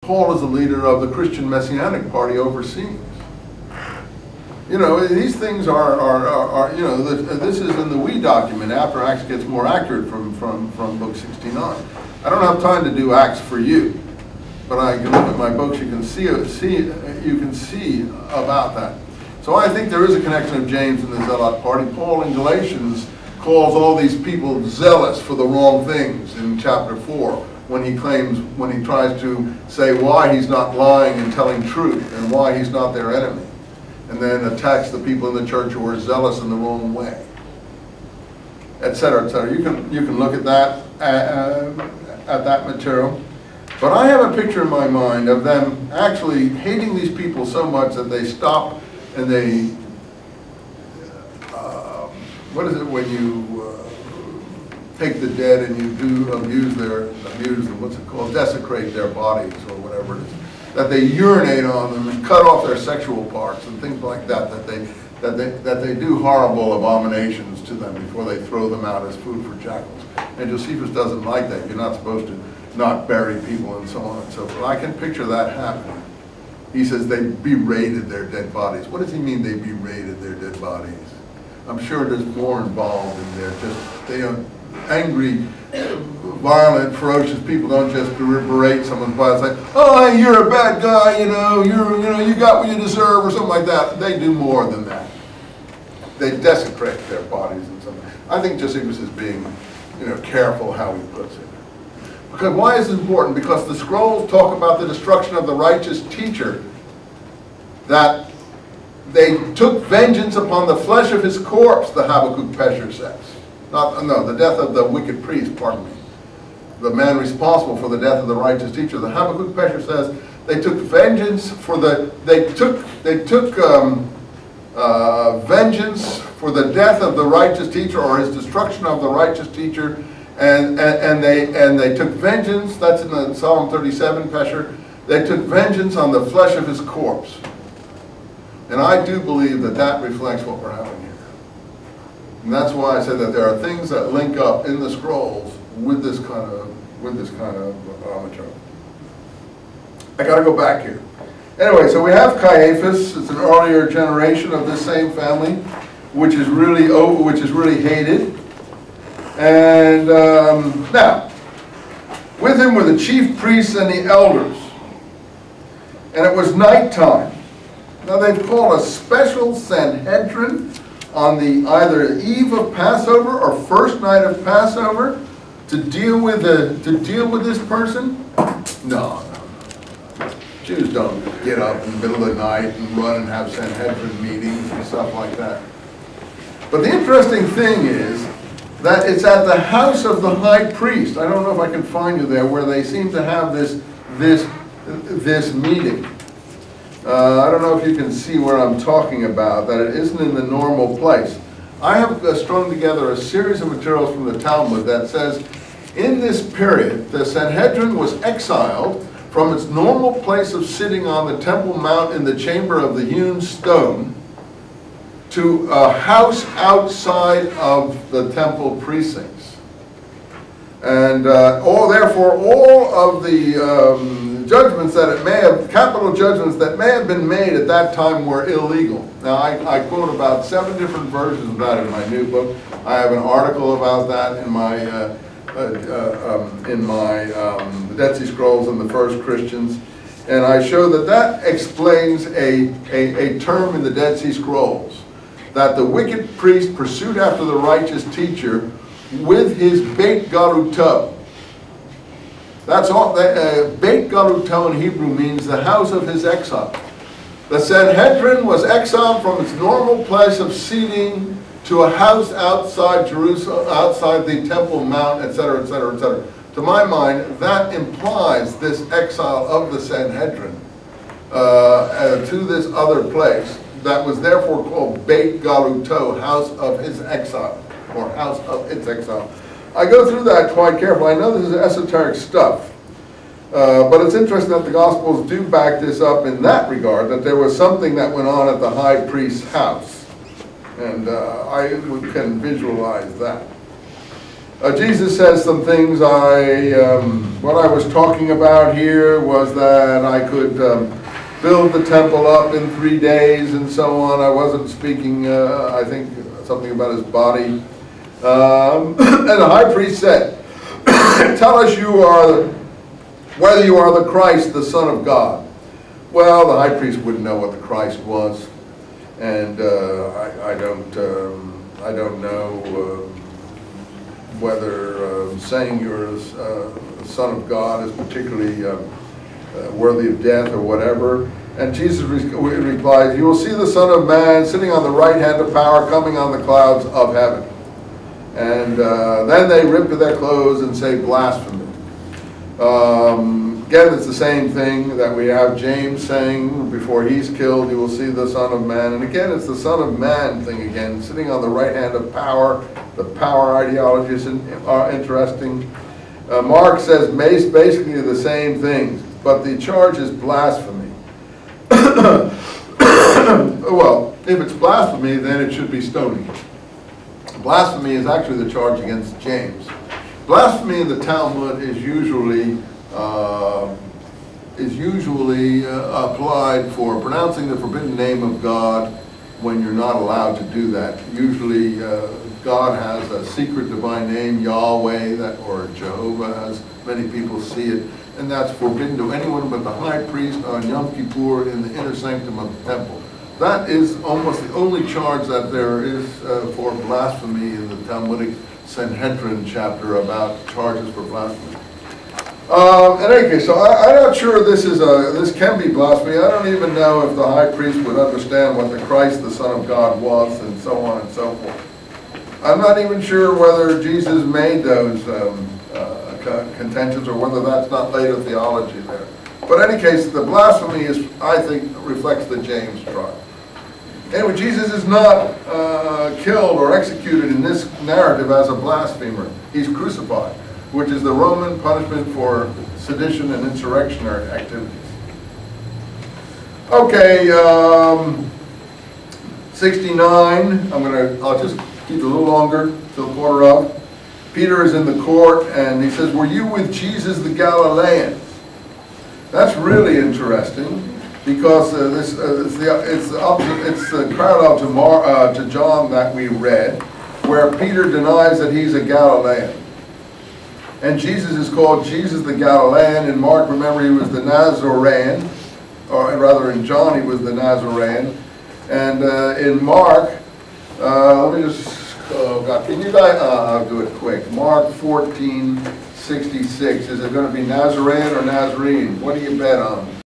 Paul is the leader of the Christian Messianic Party overseas. You know, these things are you know, this is in the we document after Acts gets more accurate from book 69. I don't have time to do Acts for you, but I can look at my books, you can see about that. So I think there is a connection of James and the Zealot party. Paul in Galatians calls all these people zealous for the wrong things in chapter 4 when he tries to say why he's not lying and telling truth and why he's not their enemy, and then attacks the people in the church who are zealous in the wrong way, etc., etc. You can look at that at that material. But I have a picture in my mind of them actually hating these people so much that they stop and they, what is it when you take the dead and you do abuse them, what's it called, desecrate their bodies or whatever it is, that they urinate on them and cut off their sexual parts and things like that, that they do horrible abominations to them before they throw them out as food for jackals. And Josephus doesn't like that. You're not supposed to not bury people and so on and so forth. I can picture that happening. He says they berated their dead bodies. What does he mean they berated their dead bodies? I'm sure there's more involved in there. Just they are angry, violent, ferocious people don't just berate someone's body. It's like, oh, you're a bad guy, you know, you got what you deserve or something like that. They do more than that. They desecrate their bodies and something. I think Josephus is being, you know, careful how he puts it. Because why is this important? Because the scrolls talk about the destruction of the righteous teacher, that they took vengeance upon the flesh of his corpse, the Habakkuk Pesher says. The death of the wicked priest, pardon me. The man responsible for the death of the righteous teacher. The Habakkuk Pesher says they took vengeance for vengeance for the death of the righteous teacher, or his destruction of the righteous teacher. And they took vengeance, that's in the Psalm 37, Pesher, they took vengeance on the flesh of his corpse. And I do believe that that reflects what we're having here. And that's why I said that there are things that link up in the scrolls with this kind of material. I got to go back here. Anyway, so we have Caiaphas. It's an earlier generation of this same family, which is really hated. And now, with him were the chief priests and the elders. And it was nighttime. Now they've called a special Sanhedrin on the either eve of Passover or first night of Passover to deal with this person. No. Jews don't get up in the middle of the night and run and have Sanhedrin meetings and stuff like that. But the interesting thing is that it's at the house of the high priest. I don't know if I can find you there, where they seem to have this meeting. I don't know if you can see where I'm talking about, that it isn't in the normal place. I have strung together a series of materials from the Talmud that says, in this period, the Sanhedrin was exiled from its normal place of sitting on the Temple Mount in the chamber of the hewn stone to a house outside of the temple precincts. And therefore, all of the judgments that it may have, capital judgments that may have been made at that time were illegal. Now, I quote about 7 different versions of that in my new book. I have an article about that in my the Dead Sea Scrolls and the First Christians. And I show that explains a term in the Dead Sea Scrolls, that the wicked priest pursued after the righteous teacher with his Beit Galuto. That's all. Beit Galuto in Hebrew means the house of his exile. The Sanhedrin was exiled from its normal place of seating to a house outside Jerusalem, outside the Temple Mount, etc., etc., etc. To my mind, that implies this exile of the Sanhedrin to this other place that was therefore called Beit Galuto, house of his exile, or house of its exile. I go through that quite carefully. I know this is esoteric stuff, but it's interesting that the Gospels do back this up in that regard, that there was something that went on at the high priest's house. And I can visualize that. Jesus says some things. What I was talking about here was that I could build the temple up in 3 days and so on. I wasn't speaking, I think, something about his body. And the high priest said, tell us whether you are the Christ, the Son of God. Well, the high priest wouldn't know what the Christ was, and I don't know whether saying you're the Son of God is particularly worthy of death or whatever. And Jesus replies, you will see the Son of Man sitting on the right hand of power, coming on the clouds of heaven. And then they rip to their clothes and say blasphemy. Again, it's the same thing that we have James saying before he's killed, you will see the Son of Man. And again, it's the Son of Man thing again, sitting on the right hand of power. The power ideologies are interesting. Mark says basically the same things, but the charge is blasphemy. Well, if it's blasphemy, then it should be stoning. Blasphemy is actually the charge against James. Blasphemy in the Talmud is usually applied for pronouncing the forbidden name of God when you're not allowed to do that. Usually God has a secret divine name, Yahweh, or Jehovah, as many people see it, and that's forbidden to anyone but the high priest on Yom Kippur in the inner sanctum of the temple. That is almost the only charge that there is for blasphemy in the Talmudic Sanhedrin chapter about charges for blasphemy. In any case, so I'm not sure this can be blasphemy. I don't even know if the high priest would understand what the Christ, the Son of God, was, and so on and so forth. I'm not even sure whether Jesus made those contentions or whether that's not later theology there. But in any case, the blasphemy is, I think, reflects the James trial. Anyway, Jesus is not killed or executed in this narrative as a blasphemer. He's crucified, which is the Roman punishment for sedition and insurrectionary activities. Okay, 69. I'll just keep it a little longer till quarter of. Peter is in the court and he says, "Were you with Jesus the Galilean?" That's really interesting because it's the parallel to John that we read, where Peter denies that he's a Galilean. And Jesus is called Jesus the Galilean. In Mark, remember, he was the Nazarene, or rather in John he was the Nazarene. And in Mark, let me just, oh God, can you guys, I'll do it quick. Mark 14:66. Is it going to be Nazarene or Nazarene? What do you bet on?